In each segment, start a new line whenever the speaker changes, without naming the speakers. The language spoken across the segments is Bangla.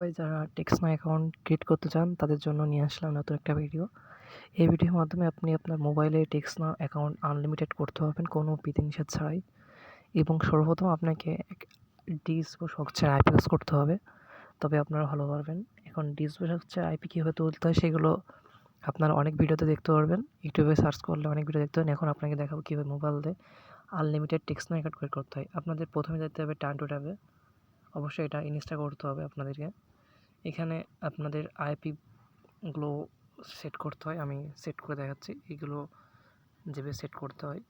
যারা টেক্সটনাউ অ্যাকাউন্ট ক্রিয়েট করতে চান তাদের জন্য নিয়ে আসলাম নতুন একটা ভিডিও। এই ভিডিওর মাধ্যমে আপনি আপনার মোবাইলে টেক্সটনাউ অ্যাকাউন্ট আনলিমিটেড করতে পারবেন কোনো বিধিনিষেধ ছাড়াই, এবং সর্বপ্রথম আপনাকে ডিস বা শখের আইপি ইউজ করতে হবে, তবে আপনারা ভালো পারবেন। এখন ডিস বা শখের আইপি কীভাবে তুলতে হয় সেগুলো আপনারা অনেক ভিডিওতে দেখতে পারবেন, ইউটিউবে সার্চ করলে অনেক ভিডিও দেখতে পাবেন। এখন আপনাকে দেখাবো কীভাবে মোবাইল দিয়ে আনলিমিটেড টেক্সটনাউ অ্যাকাউন্ট ক্রিয়েট করতে হয়। আপনাদের প্রথমে যেতে হবে টার্ন টু ট্যাবে, অবশ্যই এটা ইনস্টল করতে হবে আপনাদেরকে। এখানে আপনাদের আইপিগুলো সেট করতে হয়, আমি সেট করে দেখাচ্ছি। এইগুলো যেভাবে সেট করতে হয়,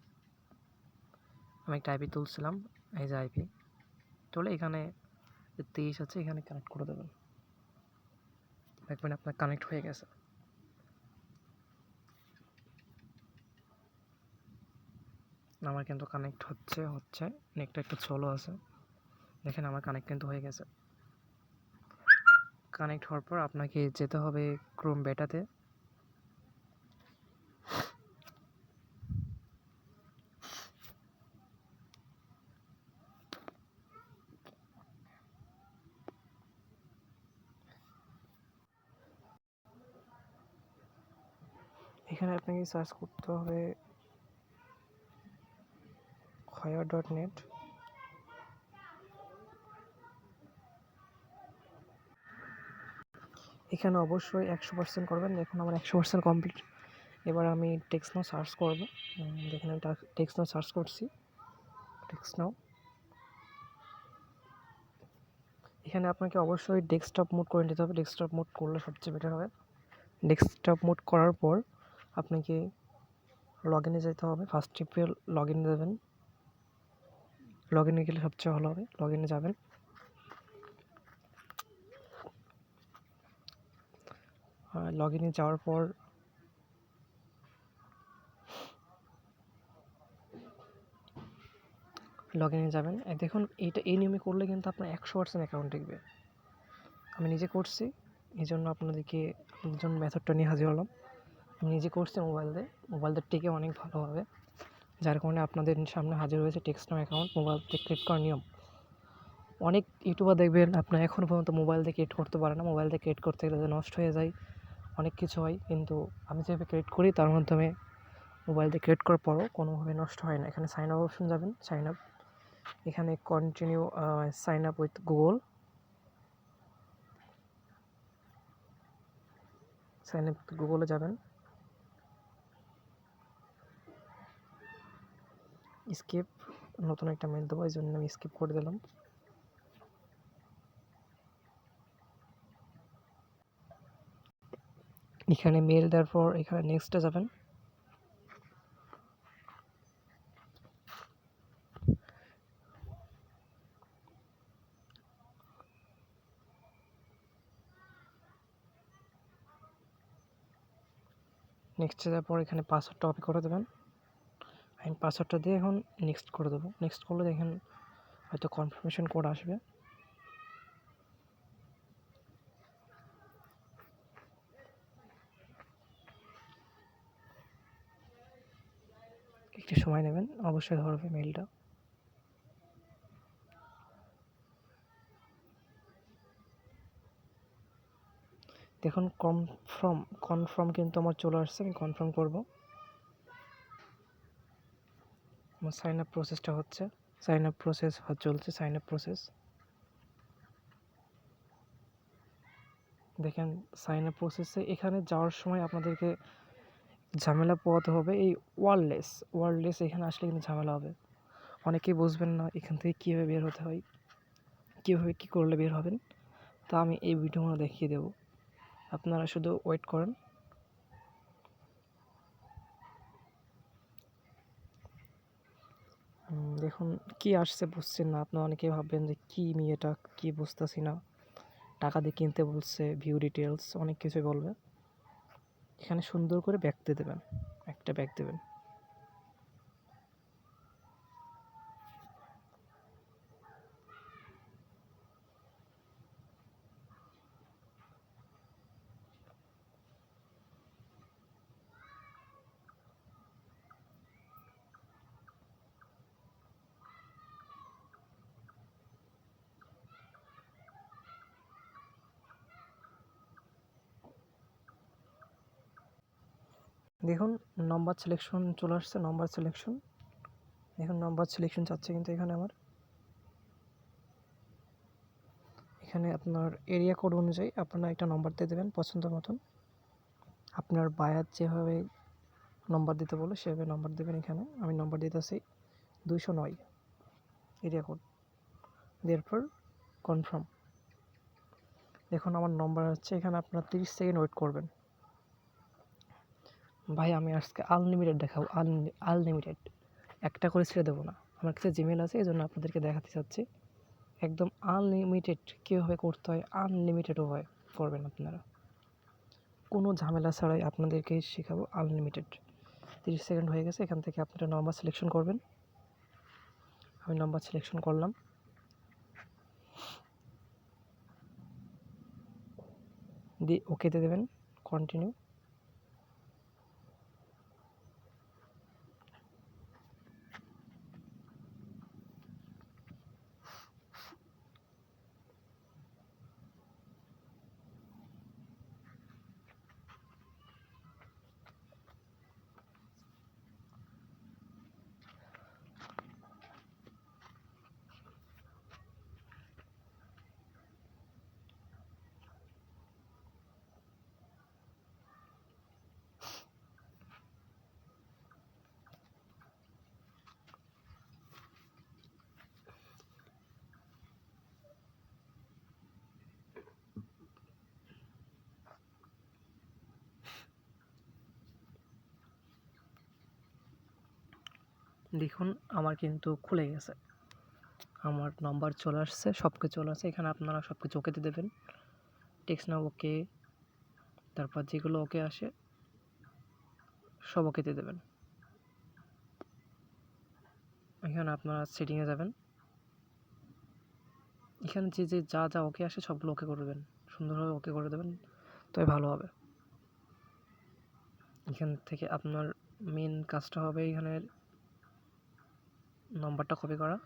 আমি একটা আইপি তুলছিলাম, এই যে আইপি তুলে এখানে 23 আছে, এখানে কানেক্ট করে দেবেন। দেখবেন আপনার কানেক্ট হয়ে গেছে। আমার কিন্তু কানেক্ট হচ্ছে নেটটা একটু স্লো আছে। দেখেন আমার কানেক্ট কিন্তু হয়ে গেছে। কানেক্ট হওয়ার পর আপনাকে যেতে হবে ক্রোম বেটাতে। এখানে আপনাকে সার্চ করতে হবে hire.net। এখানে অবশ্যই 100% করবেন। এখন আমার 100% কমপ্লিট। এবার আমি টেক্সটনাউ সার্চ করব। দেখেন আমি টেক্সটনাউ সার্চ করছি, টেক্সটনাউ। এখানে আপনাকে অবশ্যই ডেস্কটপ মোড করে নিতে হবে। ডেস্কটপ মোড করলে সবচেয়ে বেটার হবে। ডেস্কটপ মোড করার পর আপনাকে লগ ইনে যেতে হবে। ফার্স্ট টিপে লগ ইন দেবেন। লগ ইনে গেলে সবচেয়ে ভালো হবে। লগ ইনে যাবেন। লগ ইনে যাওয়ার পর লগ ইনে যাবেন। দেখুন এই নিয়মে করলে কিন্তু আপনার 100% অ্যাকাউন্ট টিকবে। আমি নিজে করছি, এই জন্য আপনাদের জন্য মেথডটা নিয়ে হাজির হলাম। আমি নিজে করছি মোবাইল দিয়ে টিকে অনেক ভালো হবে, যার কারণে আপনাদের সামনে হাজির হয়েছে টেক্সটনাউ অ্যাকাউন্ট মোবাইল দিয়ে ক্রিয়েট করার নিয়ম। অনেক ইউটিউবার দেখবেন আপনার এখনও পর্যন্ত মোবাইল দিয়ে ক্রিয়েট করতে পারে না। মোবাইল দিয়ে ক্রিয়েট করতে গেলে নষ্ট হয়ে যায়, অনেক কিছু হয়, কিন্তু আমি যেভাবে ক্রিয়েট করি তার মাধ্যমে মোবাইল দিয়ে ক্রিয়েট করার পরও কোনোভাবে নষ্ট হয় না। এখানে সাইন আপ অপশন যাবেন, সাইন আপ। এখানে continue sign up with Google, sign up গুগলে যাবেন। স্কিপ, নতুন একটা মেল দেবো, এই জন্য আমি স্কিপ করে দিলাম। এখানে মেল দেওয়ার পর এখানে নেক্সটে যাবেন। নেক্সটে যাওয়ার পর এখানে পাসওয়ার্ডটা কপি করে দেবেন। আমি পাসওয়ার্ডটা দিয়ে এখন নেক্সট করে দেবো। নেক্সট করলে দেখেন হয়তো কনফার্মেশন কোড আসবে। একটু সময় নেবেন, অবশ্যই ধরবে মেলটা। দেখুন কনফার্ম কিন্তু আমার চলে আসছে। আমি কনফার্ম করব। আমার সাইন আপ প্রসেসটা হচ্ছে, সাইন আপ প্রসেস চলছে, সাইন আপ প্রসেস। দেখেন সাইন আপ প্রসেসে এখানে যাওয়ার সময় আপনাদেরকে ঝামেলা পোহাতে হবে। এই ওয়ারলেস এখানে আসলে কিন্তু ঝামেলা হবে। অনেকেই বুঝবেন না এখান থেকে কীভাবে বের হতে হয়, কীভাবে কী করলে বের হবেন। তা আমি এই ভিডিওগুলো দেখিয়ে দেবো, আপনারা শুধু ওয়েট করেন। দেখুন কি আসছে বুঝছেন না, আপনারা অনেকেই ভাববেন যে কী মেয়েটা, কী বুঝতেছি না, টাকা দিয়ে কিনতে বলছে, ভিউ ডিটেলস অনেক কিছুই বলবে। এখানে সুন্দর করে ব্যাক দিয়ে দেবেন, একটা ব্যাক দেবেন। দেখুন নাম্বার সিলেকশন চলে আসছে, নাম্বার সিলেকশন। এখন নাম্বার সিলেকশন চাচ্ছে, কিন্তু এখানে আমার এখানে আপনার এরিয়া কোড অনুযায়ী আপনারা একটা নম্বর দিয়ে দেবেন পছন্দ মতন। আপনার বায়ার যেভাবে নম্বর দিতে বলে সেভাবে নম্বর দেবেন। এখানে আমি নম্বর দিতেছি 209 এরিয়া কোড, দেয়ারপর কনফার্ম। দেখুন আমার নম্বর হচ্ছে। এখানে আপনারা 30 সেকেন্ড ওয়েট করবেন। ভাই আমি আজকে আনলিমিটেড দেখাবো, আনলিমিটেড, একটা করে ছেড়ে দেবো না। আমার কাছে জিমেল আছে, এই জন্য আপনাদেরকে দেখাতে চাচ্ছি একদম আনলিমিটেড কীভাবে করতে হয়। আনলিমিটেড উপায় করবেন আপনারা, কোনো ঝামেলা ছাড়াই আপনাদেরকে শেখাবো আনলিমিটেড। 30 সেকেন্ড হয়ে গেছে। এখান থেকে আপনারা নাম্বার সিলেকশন করবেন। আমি নাম্বার সিলেকশন করলাম, দিয়ে ওকেতে দেবেন, কন্টিনিউ। দেখুন আমার কিন্তু খুলে গেছে, আমার নাম্বার চলে আসছে, সব কিছু চলে আসছে। এখানে আপনারা সব কিছু ওকেতে দেবেন, টেক্সটনাও ওকে, তারপর যেগুলো ওকে আসে সব ওকেতে দেবেন। এখানে আপনারা সেটিংয়ে যাবেন, এখানে যে যে যা যা ওকে আসে সবগুলো ওকে করে দেবেন, সুন্দরভাবে ওকে করে দেবেন, তবে ভালো হবে। এখান থেকে আপনার মেন কাজটা হবে এখানের নম্বরটা কপি করা।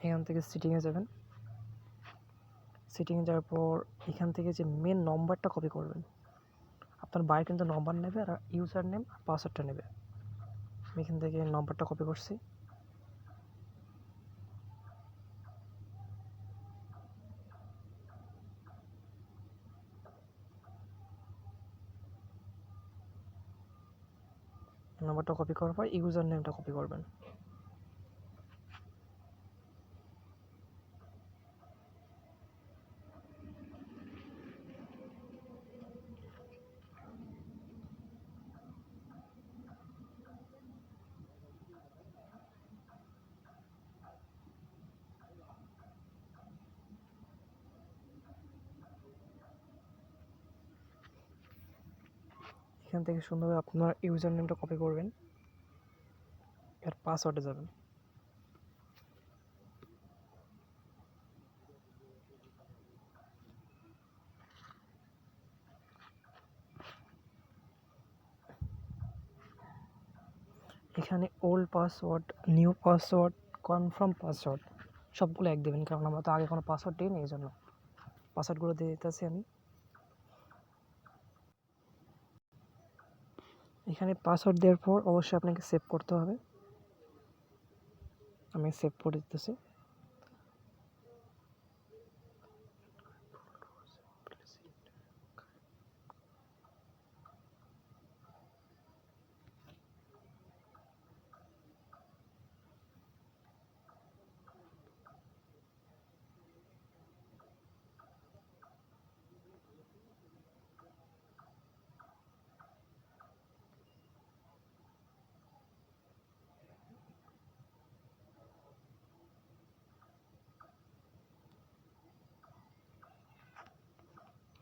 এখান থেকে সেটিংয়ে যাবেন, সেটিংয়ে যাওয়ার পর এখান থেকে যে মেন নম্বরটা কপি করবেন। আপনার বাইরে কিন্তু নম্বর নেবে আর ইউজার নেম আর পাসওয়ার্ডটা নেবে। আমি এখান থেকে নম্বরটা কপি করছি, নম্বরটা কপি করার পর ইউজার নেমটা কপি করবেন। এখান থেকে সুন্দরভাবে আপনার ইউজার নেমটা কপি করবেন, এর পাসওয়ার্ডে যাবেন। এখানে old password, new password, confirm password সবগুলো এক দেবেন, কারণ আমরা তো আগে কোনো পাসওয়ার্ড দিই না, এই জন্য পাসওয়ার্ডগুলো দিয়ে দিতেছি আমি। এখানে পাসওয়ার্ড দেওয়ার পর অবশ্যই আপনাকে সেভ করতে হবে, আমি সেভ করে দিতেছি।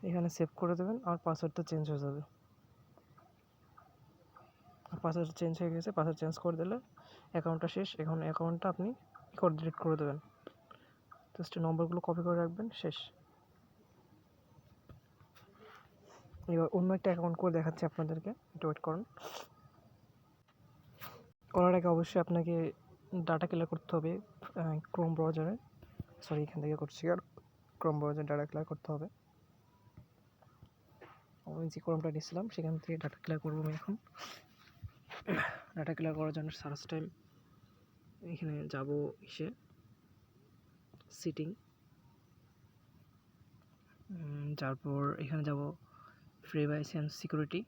এখানে সেভ করে দেবেন আর পাসওয়ার্ডটা চেঞ্জ হয়ে যাবে। পাসওয়ার্ড চেঞ্জ হয়ে গেছে, পাসওয়ার্ড চেঞ্জ করে দিলে অ্যাকাউন্টটা শেষ। এখন অ্যাকাউন্টটা আপনি ডিলিট করে দেবেন, জাস্ট নম্বরগুলো কপি করে রাখবেন, শেষ। এবার অন্য একটা অ্যাকাউন্ট করে দেখাচ্ছি আপনাদেরকে, একটু ওয়েট করুন। করার আগে অবশ্যই আপনাকে ডাটা ক্লিয়ার করতে হবে ক্রোম ব্রাউজারে, সরি এখান থেকে করছি, আর ক্রোম ব্রাউজারে ডাটা ক্লিয়ার করতে হবে। আমি যে ক্রোমটা নিয়েছিলাম সেখান থেকে ডাটা ক্লিয়ার করবো আমি এখন। ডাটা ক্লিয়ার করার জন্য সার্চ টাইম এখানে যাব, এসে সিটিং, তারপর এখানে যাব প্রাইভেসি অ্যান্ড সিকিউরিটি,